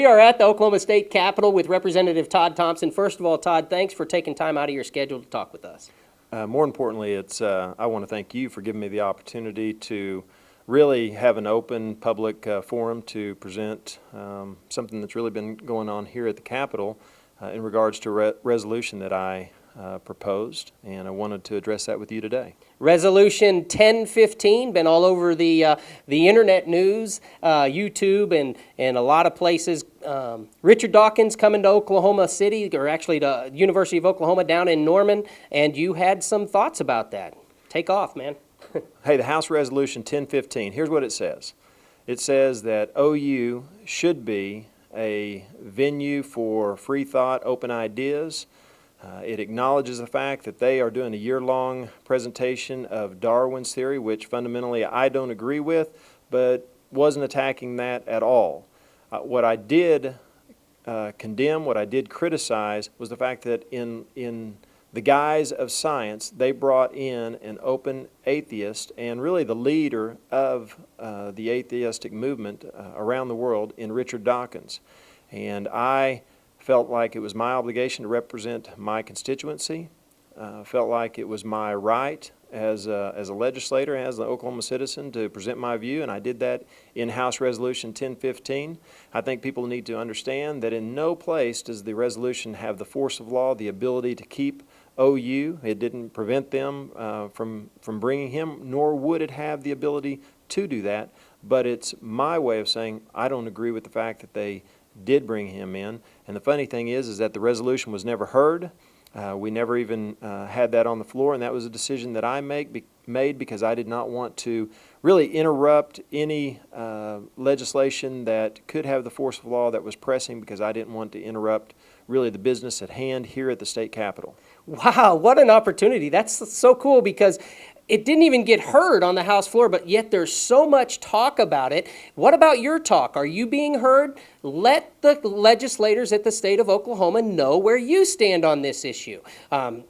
are at the Oklahoma State Capitol with Representative Todd Thomsen. First of all, Todd, thanks for taking time out of your schedule to talk with us. More importantly, I want to thank you for giving me the opportunity to really have an open public forum to present something that's really been going on here at the Capitol in regards to a resolution that I proposed, and I wanted to address that with you today. Resolution 1015, been all over the internet news, YouTube, and a lot of places. Richard Dawkins coming to Oklahoma City, or actually to University of Oklahoma down in Norman, and you had some thoughts about that. Take off, man. Hey, the House Resolution 1015, here's what it says. It says that OU should be a venue for free thought, open ideas. It acknowledges the fact that they are doing a year-long presentation of Darwin's theory, which fundamentally I don't agree with, but wasn't attacking that at all. What I did condemn, what I did criticize, was the fact that in the guise of science, they brought in an open atheist and really the leader of the atheistic movement around the world in Richard Dawkins. And I felt like it was my obligation to represent my constituency, felt like it was my right as a legislator, as an Oklahoma citizen, to present my view, and I did that in House Resolution 1015. I think people need to understand that in no place does the resolution have the force of law, the ability to keep OU. It didn't prevent them from bringing him, nor would it have the ability to do that, but it's my way of saying I don't agree with the fact that they did bring him in. And the funny thing is that the resolution was never heard. We never even had that on the floor, and that was a decision that I made because I did not want to really interrupt any legislation that could have the force of law that was pressing, because I didn't want to interrupt really the business at hand here at the state capitol. Wow, what an opportunity. That's so cool, because it didn't even get heard on the House floor, but yet there's so much talk about it. What about your talk? Are you being heard? Let the legislators at the state of Oklahoma know where you stand on this issue. And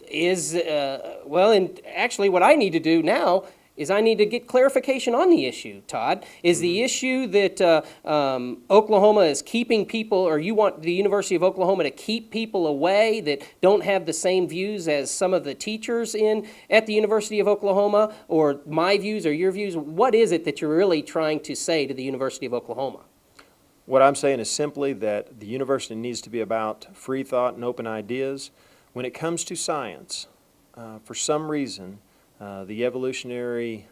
actually what I need to do now is I need to get clarification on the issue, Todd. Is the issue that Oklahoma is keeping people, or you want the University of Oklahoma to keep people away that don't have the same views as some of the teachers at the University of Oklahoma, or my views or your views? What is it that you're really trying to say to the University of Oklahoma? What I'm saying is simply that the university needs to be about free thought and open ideas. When it comes to science, for some reason, the evolutionary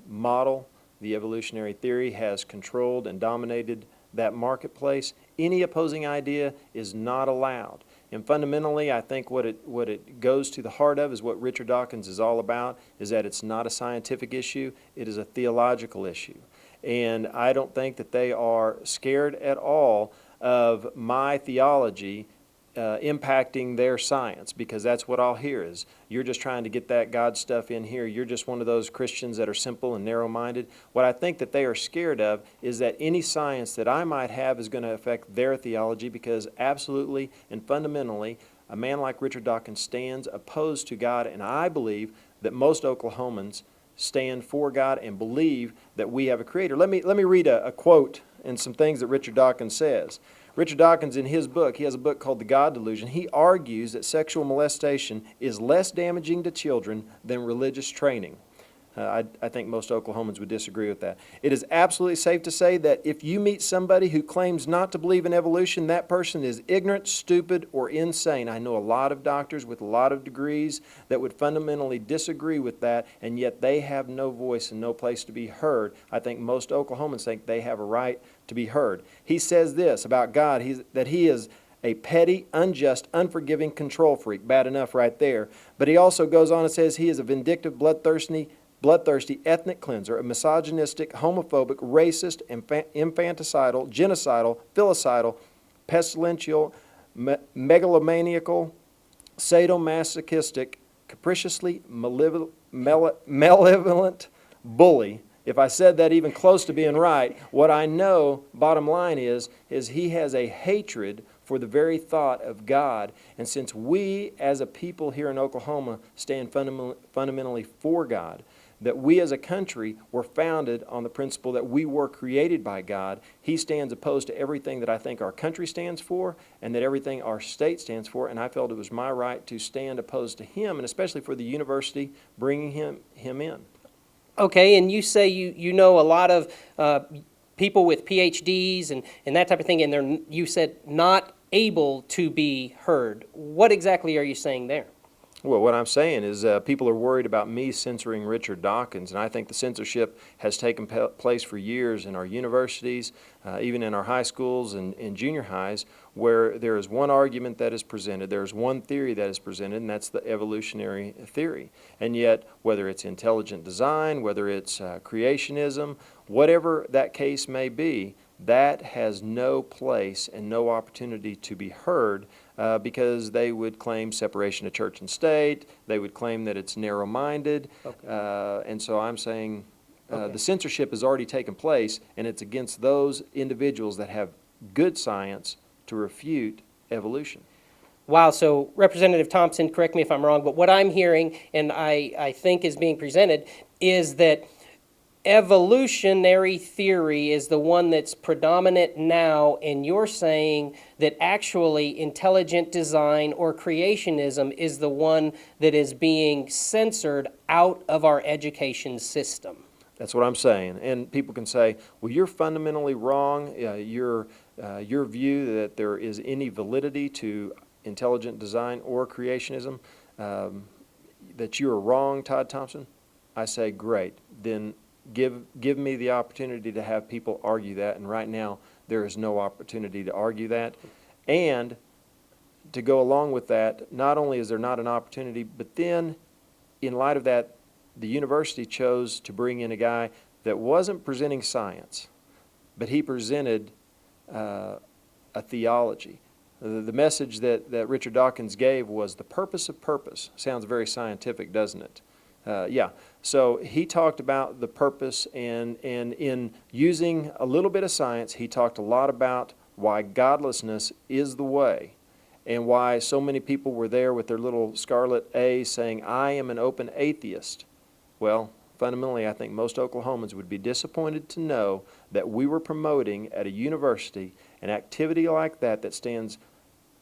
model, the evolutionary theory has controlled and dominated that marketplace. Any opposing idea is not allowed. And fundamentally, I think what it goes to the heart of is what Richard Dawkins is all about, is that it's not a scientific issue, it is a theological issue. And I don't think that they are scared at all of my theology impacting their science, because that's what I'll hear is, you're just trying to get that God stuff in here. You're just one of those Christians that are simple and narrow-minded. What I think that they are scared of is that any science that I might have is going to affect their theology, because absolutely and fundamentally, a man like Richard Dawkins stands opposed to God, and I believe that most Oklahomans stand for God and believe that we have a Creator. Let me read a quote and some things that Richard Dawkins says. Richard Dawkins, in his book, he has a book called The God Delusion. He argues that sexual molestation is less damaging to children than religious training. I think most Oklahomans would disagree with that. It is absolutely safe to say that if you meet somebody who claims not to believe in evolution, that person is ignorant, stupid, or insane. I know a lot of doctors with a lot of degrees that would fundamentally disagree with that, and yet they have no voice and no place to be heard. I think most Oklahomans think they have a right to be heard. He says this about God, that He is a petty, unjust, unforgiving control freak. Bad enough right there. But he also goes on and says He is a vindictive, bloodthirsty ethnic cleanser, a misogynistic, homophobic, racist, infanticidal, genocidal, filicidal, pestilential, megalomaniacal, sadomasochistic, capriciously malevolent bully. If I said that even close to being right, what I know, bottom line is he has a hatred for the very thought of God. And since we as a people here in Oklahoma stand fundamentally for God, that we as a country were founded on the principle that we were created by God. He stands opposed to everything that I think our country stands for and that everything our state stands for, and I felt it was my right to stand opposed to him, and especially for the university bringing him in. Okay, and you say you know a lot of people with PhDs and that type of thing, and you said not able to be heard. What exactly are you saying there? Well, what I'm saying is people are worried about me censoring Richard Dawkins, and I think the censorship has taken place for years in our universities, even in our high schools and junior highs, where there is one argument that is presented, there is one theory that is presented, and that's the evolutionary theory. And yet, whether it's intelligent design, whether it's creationism, whatever that case may be, that has no place and no opportunity to be heard because they would claim separation of church and state. They would claim that it's narrow-minded. Okay. And so I'm saying the censorship has already taken place, and it's against those individuals that have good science to refute evolution. Wow, so Representative Thomsen, correct me if I'm wrong, but what I'm hearing, and I think is being presented, is that evolutionary theory is the one that's predominant now, and you're saying that actually intelligent design or creationism is the one that is being censored out of our education system. That's what I'm saying. And people can say, well, you're fundamentally wrong. Your view that there is any validity to intelligent design or creationism, that you are wrong, Todd Thomsen. I say, great. Then give me the opportunity to have people argue that, and right now there is no opportunity to argue that. And to go along with that, not only is there not an opportunity, but then in light of that, the university chose to bring in a guy that wasn't presenting science, but he presented a theology. The message that Richard Dawkins gave was the purpose of purpose. Sounds very scientific, doesn't it? Yeah, so he talked about the purpose, and in using a little bit of science, he talked a lot about why godlessness is the way, and why so many people were there with their little scarlet A saying, I am an open atheist. Well, fundamentally, I think most Oklahomans would be disappointed to know that we were promoting at a university an activity like that that stands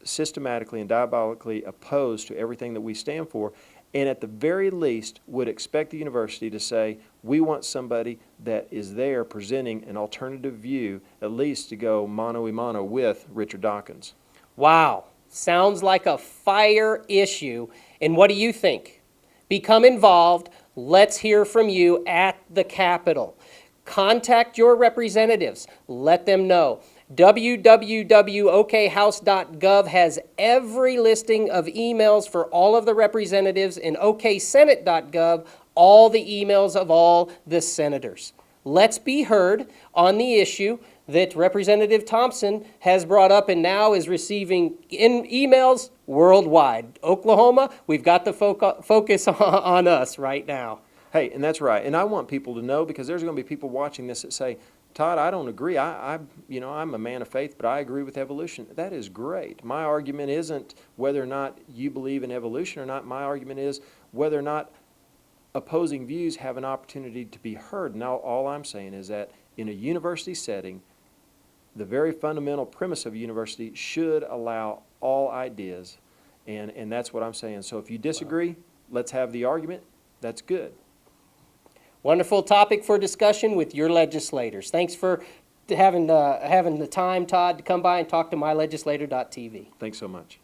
systematically and diabolically opposed to everything that we stand for, and at the very least would expect the university to say, we want somebody that is there presenting an alternative view, at least to go mano a mano with Richard Dawkins. Wow, sounds like a fire issue. And what do you think? Become involved. Let's hear from you at the Capitol. Contact your representatives. Let them know. www.okhouse.gov has every listing of emails for all of the representatives, and oksenate.gov all the emails of all the senators. Let's be heard on the issue that Representative Thomsen has brought up and now is receiving emails worldwide. Oklahoma, we've got the focus on us right now. Hey, and that's right. And I want people to know, because there's going to be people watching this that say, Todd, I don't agree. I'm a man of faith, but I agree with evolution. That is great. My argument isn't whether or not you believe in evolution or not. My argument is whether or not opposing views have an opportunity to be heard. Now, all I'm saying is that in a university setting, the very fundamental premise of a university should allow all ideas, and that's what I'm saying. So if you disagree, let's have the argument. That's good. Wonderful topic for discussion with your legislators. Thanks for having the time, Todd, to come by and talk to mylegislator.tv. Thanks so much.